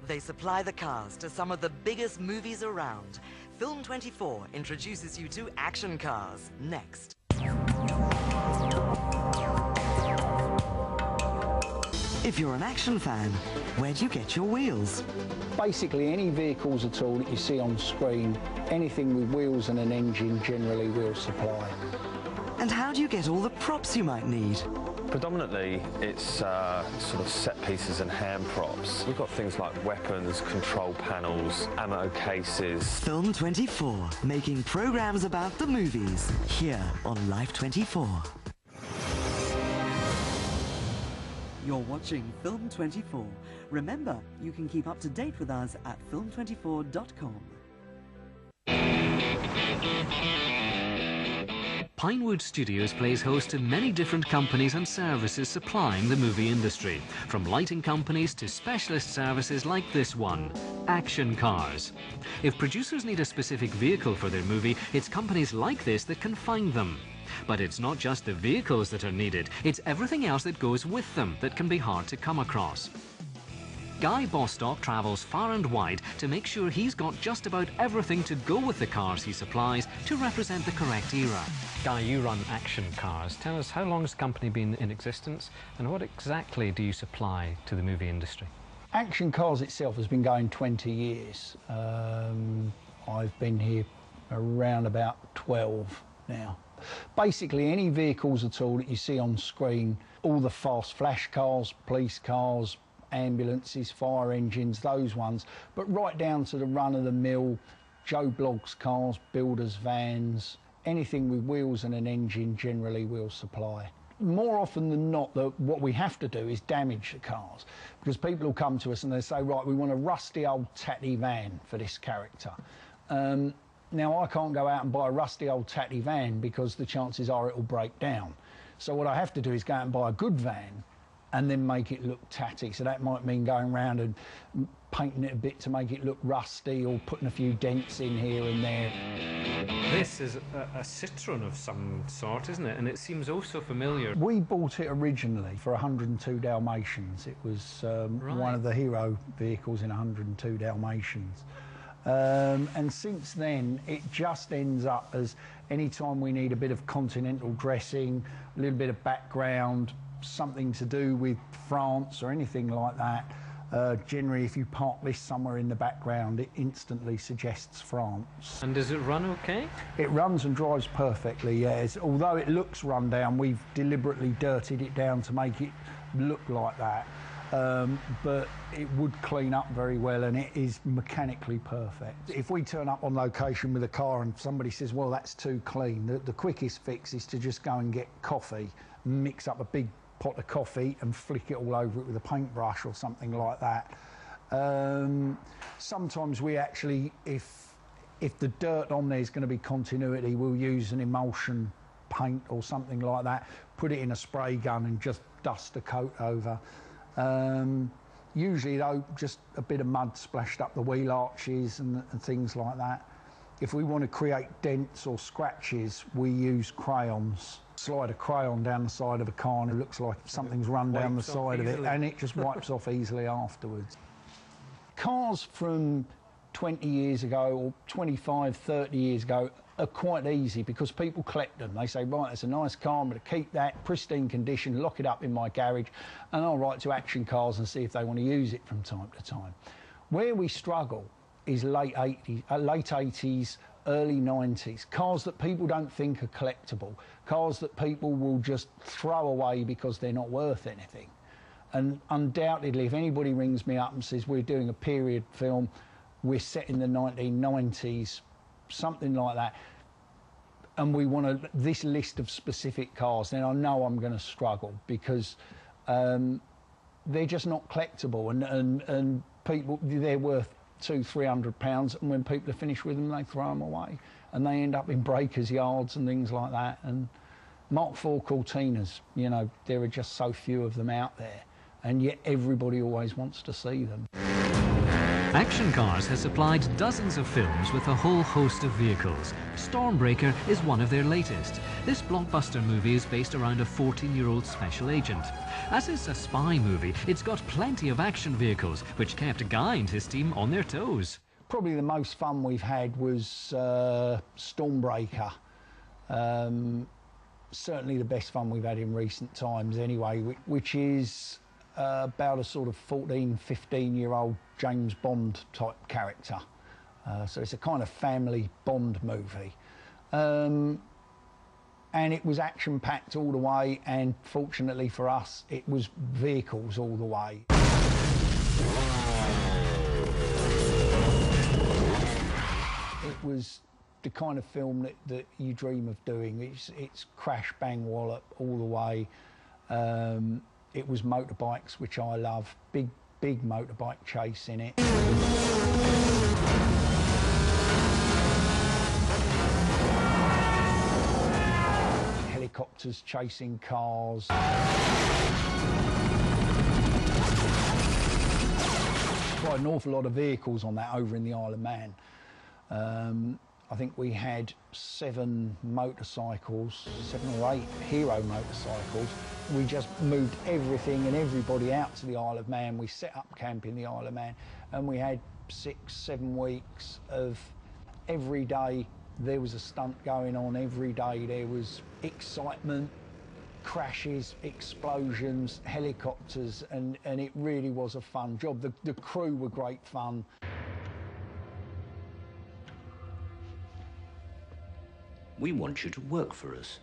They supply the cars to some of the biggest movies around. Film24 introduces you to Action Cars next. If you're an action fan, where do you get your wheels? Basically, any vehicles at all that you see on screen, anything with wheels and an engine generally will supply. And how do you get all the props you might need? Predominantly, it's sort of set pieces and hand props. We've got things like weapons, control panels, ammo cases. Film24, making programs about the movies, here on Life 24. You're watching Film24. Remember, you can keep up to date with us at film24.com. Pinewood Studios plays host to many different companies and services supplying the movie industry, from lighting companies to specialist services like this one, Action Cars. If producers need a specific vehicle for their movie, it's companies like this that can find them. But it's not just the vehicles that are needed, it's everything else that goes with them that can be hard to come across. Guy Bostock travels far and wide to make sure he's got just about everything to go with the cars he supplies to represent the correct era. Guy, you run Action Cars. Tell us, how long has the company been in existence and what exactly do you supply to the movie industry? Action Cars itself has been going 20 years. I've been here around about 12 now. Basically, any vehicles at all that you see on screen, all the fast flash cars, police cars, ambulances, fire engines, those ones, but right down to the run-of-the-mill Joe Bloggs cars, builders' vans, anything with wheels and an engine generally will supply. More often than not, what we have to do is damage the cars, because people will come to us and they say, right, we want a rusty old tatty van for this character. Now, I can't go out and buy a rusty old tatty van because the chances are it will break down. So what I have to do is go out and buy a good van and then make it look tatty. So that might mean going around and painting it a bit to make it look rusty or putting a few dents in here and there. This is a Citroen of some sort, isn't it? And it seems oh so familiar. We bought it originally for 102 Dalmatians. It was one of the hero vehicles in 102 Dalmatians. And since then, it just ends up as any time we need a bit of continental dressing, a little bit of background, something to do with France or anything like that. Generally, if you park this somewhere in the background, it instantly suggests France. And does it run okay? It runs and drives perfectly, yes. Although it looks run down, we've deliberately dirtied it down to make it look like that. But it would clean up very well and it is mechanically perfect. If we turn up on location with a car and somebody says, well, that's too clean, the quickest fix is to just go and get coffee, mix up a big pot of coffee and flick it all over it with a paintbrush or something like that. Sometimes we actually, if the dirt on there is going to be continuity, we'll use an emulsion paint or something like that, put it in a spray gun and just dust a coat over. Usually though, just a bit of mud splashed up the wheel arches and things like that. If we want to create dents or scratches, we use crayons. Slide a crayon down the side of a car and it looks like something's run down the side of it and it just wipes off easily afterwards. Cars from 20 years ago or 25, 30 years ago are quite easy because people collect them. They say, right, it's a nice car, I'm going to keep that, pristine condition, lock it up in my garage, and I'll write to Action Cars and see if they want to use it from time to time. Where we struggle is late 80s, early 90s, cars that people don't think are collectible, cars that people will just throw away because they're not worth anything. And undoubtedly, if anybody rings me up and says, we're doing a period film, we're set in the 1990s, something like that, and we want this list of specific cars, then I know I'm going to struggle because they're just not collectible and people, they're worth £200–300, and when people are finished with them, they throw them away and they end up in breakers' yards and things like that. And Mark IV Cortinas, you know, there are just so few of them out there, and yet everybody always wants to see them. Action Cars has supplied dozens of films with a whole host of vehicles. Stormbreaker is one of their latest. This blockbuster movie is based around a 14-year-old special agent. As it's a spy movie, it's got plenty of action vehicles, which kept Guy and his team on their toes. Probably the most fun we've had was Stormbreaker. Certainly the best fun we've had in recent times anyway, which is about a sort of 14, 15-year-old James Bond type character. So it's a kind of family Bond movie. And it was action-packed all the way, and fortunately for us, it was vehicles all the way. It was the kind of film that you dream of doing. It's crash, bang, wallop all the way. It was motorbikes, which I love. Big motorbike chase in it. Helicopters chasing cars. Quite an awful lot of vehicles on that over in the Isle of Man. I think we had 7 motorcycles, 7 or 8 hero motorcycles. We just moved everything and everybody out to the Isle of Man. We set up camp in the Isle of Man, and we had 6, 7 weeks of every day there was a stunt going on. Every day there was excitement, crashes, explosions, helicopters, and it really was a fun job. The crew were great fun. We want you to work for us.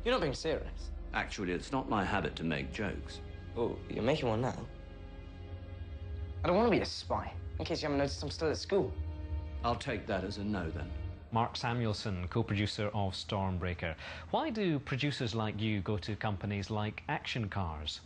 You're not being serious. Actually, it's not my habit to make jokes. Oh, you're making one now. I don't want to be a spy. In case you haven't noticed, I'm still at school. I'll take that as a no, then. Mark Samuelson, co-producer of Stormbreaker. Why do producers like you go to companies like Action Cars?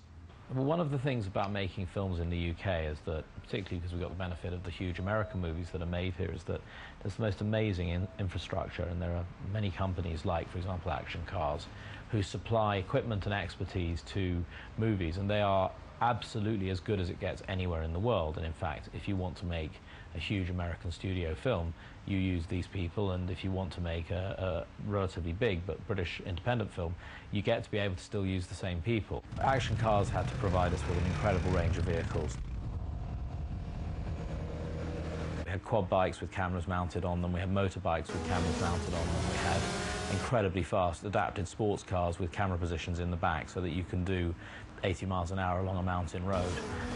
Well, one of the things about making films in the UK is that, particularly because we've got the benefit of the huge American movies that are made here, is that there's the most amazing infrastructure, and there are many companies like, for example, Action Cars, who supply equipment and expertise to movies, and they are absolutely as good as it gets anywhere in the world. And in fact, if you want to make a huge American studio film, you use these people, and if you want to make a relatively big but British independent film, you get to be able to still use the same people. Action Cars had to provide us with an incredible range of vehicles. We had quad bikes with cameras mounted on them, we had motorbikes with cameras mounted on them, we had incredibly fast adapted sports cars with camera positions in the back so that you can do 80 miles an hour along a mountain road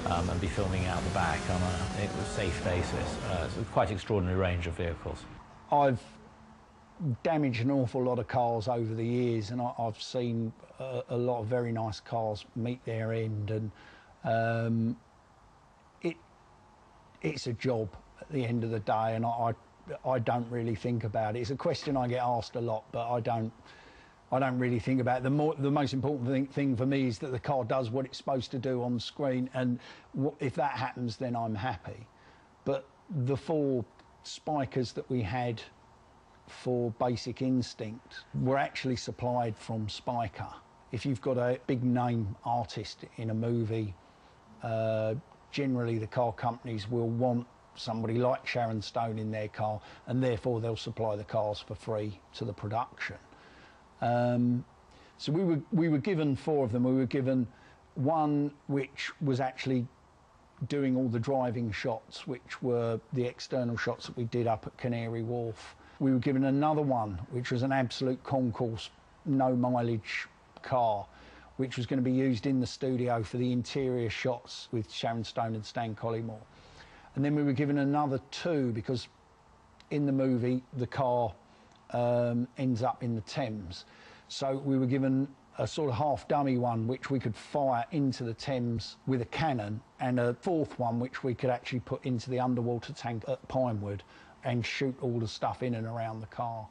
and be filming out the back on a safe basis. It's a quite extraordinary range of vehicles. I've damaged an awful lot of cars over the years, and I've seen a lot of very nice cars meet their end, and it's a job at the end of the day, and I don't really think about it. It's a question I get asked a lot, but I don't really think about it. The most important thing for me is that the car does what it's supposed to do on screen, and if that happens, then I'm happy. But the 4 spikers that we had for Basic Instinct were actually supplied from Spiker. If you've got a big name artist in a movie, generally the car companies will want somebody like Sharon Stone in their car, and therefore they'll supply the cars for free to the production. So we were given 4 of them. We were given one which was actually doing all the driving shots, which were the external shots that we did up at Canary Wharf. We were given another one, which was an absolute concourse, no mileage car, which was going to be used in the studio for the interior shots with Sharon Stone and Stan Collymore. And then we were given another 2, because in the movie the car ends up in the Thames. So we were given a sort of half-dummy one which we could fire into the Thames with a cannon, and a 4th one which we could actually put into the underwater tank at Pinewood and shoot all the stuff in and around the car.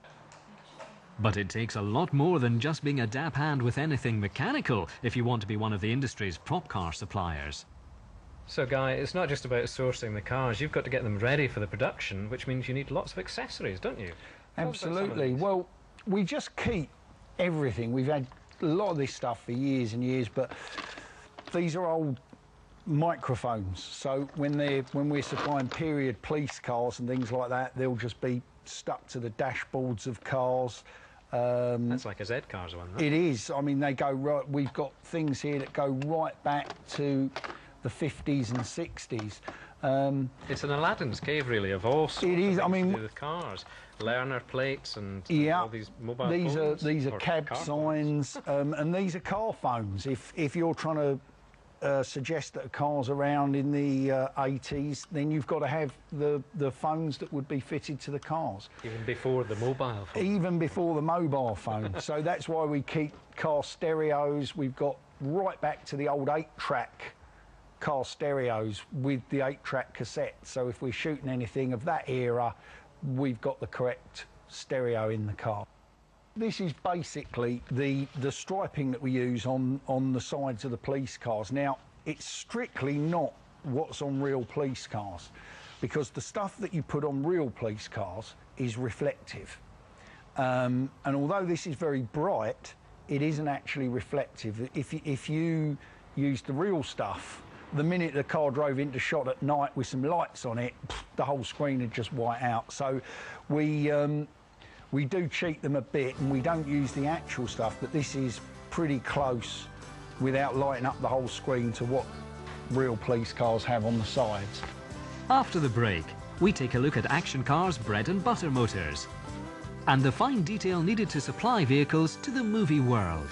But it takes a lot more than just being a dap hand with anything mechanical if you want to be one of the industry's prop car suppliers. So, Guy, it's not just about sourcing the cars. You've got to get them ready for the production, which means you need lots of accessories, don't you? Absolutely. Well, we just keep everything. We've had a lot of this stuff for years and years, but these are old microphones. So when we're supplying period police cars and things like that, they'll just be stuck to the dashboards of cars. That's like a Z Cars one, right? It is. I mean, they go right. We've got things here that go right back to the 50s and 60s. It's an Aladdin's cave, really, of all sorts. It is. Of I mean, to do with cars, learner plates, and yeah, all these mobile these phones. These are cab signs, and these are car phones. If you're trying to suggest that a car's around in the 80s, then you've got to have the phones that would be fitted to the cars. Even before the mobile phone. Even before the mobile phone. So that's why we keep car stereos. We've got right back to the old 8-track car stereos with the 8-track cassette. So if we're shooting anything of that era, we've got the correct stereo in the car. This is basically the striping that we use on the sides of the police cars. Now, it's strictly not what's on real police cars, because the stuff that you put on real police cars is reflective. And although this is very bright, it isn't actually reflective. If you use the real stuff, the minute the car drove into shot at night with some lights on it, the whole screen would just white out. So we do cheat them a bit, and we don't use the actual stuff, but this is pretty close without lighting up the whole screen to what real police cars have on the sides. After the break, we take a look at Action Cars' bread and butter motors and the fine detail needed to supply vehicles to the movie world.